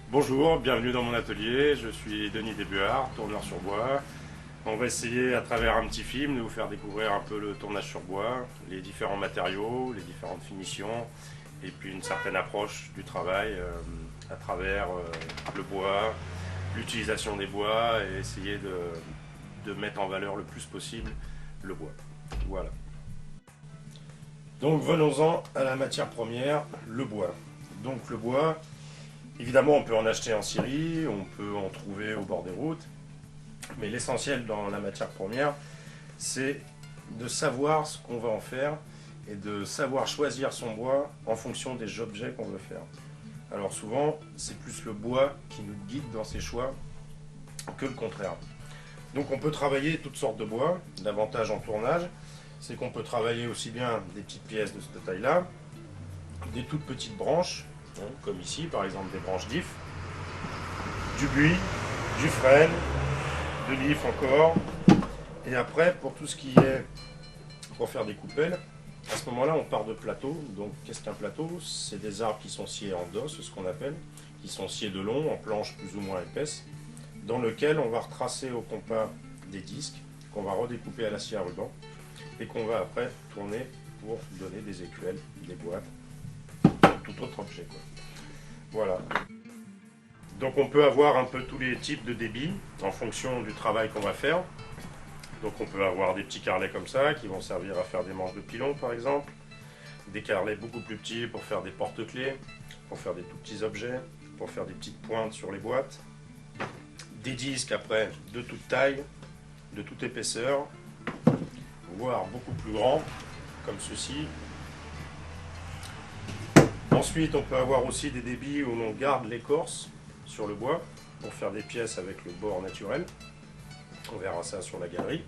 Bonjour, bienvenue dans mon atelier, je suis Denis Desbuard, tourneur sur bois. On va essayer à travers un petit film de vous faire découvrir un peu le tournage sur bois, les différents matériaux, les différentes finitions et puis une certaine approche du travail à travers le bois, l'utilisation des bois et essayer de mettre en valeur le plus possible le bois. Voilà. Donc venons-en à la matière première, le bois. Donc le bois, évidemment, on peut en acheter en Syrie, on peut en trouver au bord des routes, mais l'essentiel dans la matière première, c'est de savoir ce qu'on va en faire et de savoir choisir son bois en fonction des objets qu'on veut faire. Alors souvent, c'est plus le bois qui nous guide dans ses choix que le contraire. Donc on peut travailler toutes sortes de bois. L'avantage en tournage, c'est qu'on peut travailler aussi bien des petites pièces de cette taille-là, des toutes petites branches, comme ici par exemple des branches d'if, du buis, du frêne, de l'if encore. Et après, pour tout ce qui est pour faire des coupelles, à ce moment-là on part de plateaux. Donc qu'est-ce qu'un plateau? C'est des arbres qui sont sciés en dos, ce qu'on appelle, qui sont sciés de long, en planches plus ou moins épaisses, dans lequel on va retracer au compas des disques, qu'on va redécouper à la scie à ruban, et qu'on va après tourner pour donner des écuelles, des boîtes, tout autre objet, quoi. Voilà. Donc on peut avoir un peu tous les types de débits en fonction du travail qu'on va faire. Donc on peut avoir des petits carrelets comme ça qui vont servir à faire des manches de pilon par exemple, des carrelets beaucoup plus petits pour faire des porte-clés, pour faire des tout petits objets, pour faire des petites pointes sur les boîtes, des disques après de toute taille, de toute épaisseur, voire beaucoup plus grands comme ceci. Ensuite on peut avoir aussi des débits où l'on garde l'écorce sur le bois pour faire des pièces avec le bord naturel. On verra ça sur la galerie.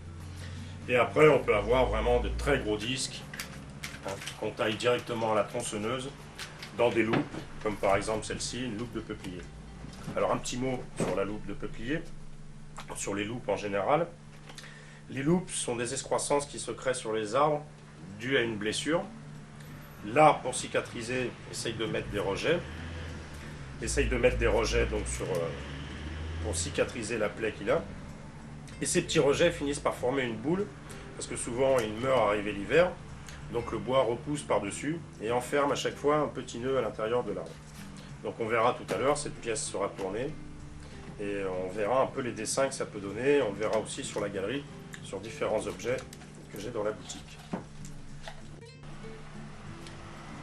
Et après, on peut avoir vraiment de très gros disques qu'on taille directement à la tronçonneuse dans des loupes, comme par exemple celle-ci, une loupe de peuplier. Alors un petit mot sur la loupe de peuplier, sur les loupes en général. Les loupes sont des excroissances qui se créent sur les arbres dues à une blessure. L'arbre, pour cicatriser, essaye de mettre des rejets. Donc pour cicatriser la plaie qu'il a. Et ces petits rejets finissent par former une boule, parce que souvent il meurt arrivé l'hiver, donc le bois repousse par-dessus et enferme à chaque fois un petit nœud à l'intérieur de l'arbre. Donc on verra tout à l'heure, cette pièce sera tournée, et on verra un peu les dessins que ça peut donner, on le verra aussi sur la galerie, sur différents objets que j'ai dans la boutique.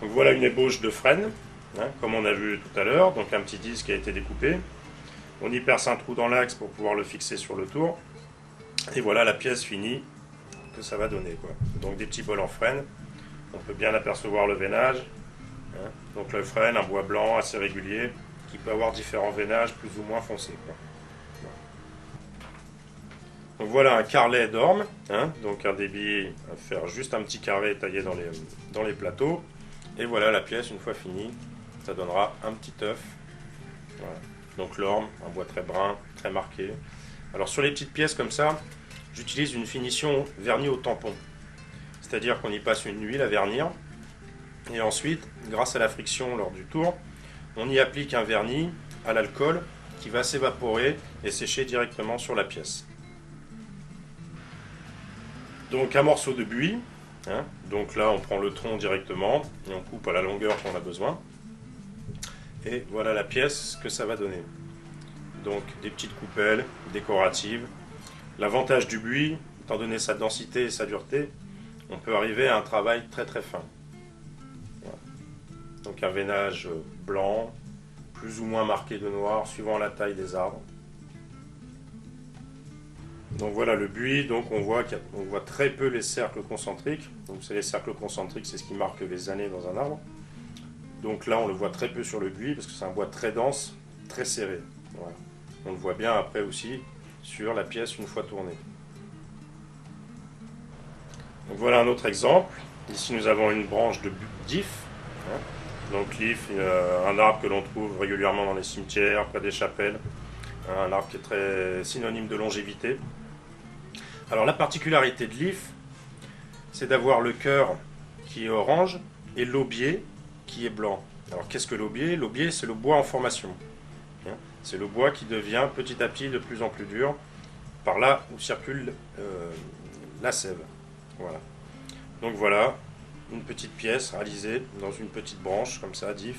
Donc voilà une ébauche de frêne, comme on a vu tout à l'heure, donc un petit disque qui a été découpé. On y perce un trou dans l'axe pour pouvoir le fixer sur le tour. Et voilà la pièce finie que ça va donner, quoi. Donc des petits bols en frêne. On peut bien apercevoir le veinage. Donc le frêne, un bois blanc assez régulier, qui peut avoir différents veinages plus ou moins foncés, quoi. Donc voilà un carrelet d'orme. Donc un débit à faire juste un petit carré taillé dans les plateaux. Et voilà la pièce une fois finie. Ça donnera un petit œuf. Voilà. Donc l'orme, un bois très brun, très marqué. Alors sur les petites pièces comme ça, j'utilise une finition vernie au tampon. C'est-à-dire qu'on y passe une huile à vernir. Et ensuite, grâce à la friction lors du tour, on y applique un vernis à l'alcool qui va s'évaporer et sécher directement sur la pièce. Donc un morceau de buis. Donc là on prend le tronc directement et on coupe à la longueur qu'on a besoin. Et voilà la pièce que ça va donner. Donc des petites coupelles décoratives. L'avantage du buis, étant donné sa densité et sa dureté, on peut arriver à un travail très très fin. Voilà. Donc un veinage blanc, plus ou moins marqué de noir, suivant la taille des arbres. Donc voilà le buis, donc on voit très peu les cercles concentriques. Donc c'est les cercles concentriques, c'est ce qui marque les années dans un arbre. Donc là on le voit très peu sur le buis parce que c'est un bois très dense, très serré. Voilà. On le voit bien après aussi sur la pièce une fois tournée. Donc voilà un autre exemple. Ici nous avons une branche d'if. Donc l'if, un arbre que l'on trouve régulièrement dans les cimetières, près des chapelles. Un arbre qui est très synonyme de longévité. Alors la particularité de l'if, c'est d'avoir le cœur qui est orange et l'aubier qui est blanc. Alors qu'est-ce que l'aubier? L'aubier, c'est le bois en formation. C'est le bois qui devient petit à petit de plus en plus dur, par là où circule la sève. Voilà. Donc voilà, une petite pièce réalisée dans une petite branche, comme ça, d'if.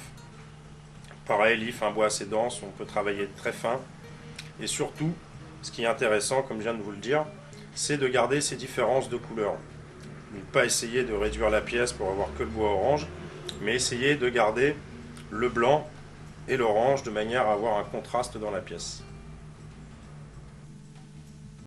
Pareil, l'if, un bois assez dense, on peut travailler très fin. Et surtout, ce qui est intéressant, comme je viens de vous le dire, c'est de garder ces différences de couleurs. Ne pas essayer de réduire la pièce pour avoir que le bois orange, mais essayer de garder le blanc et l'orange de manière à avoir un contraste dans la pièce.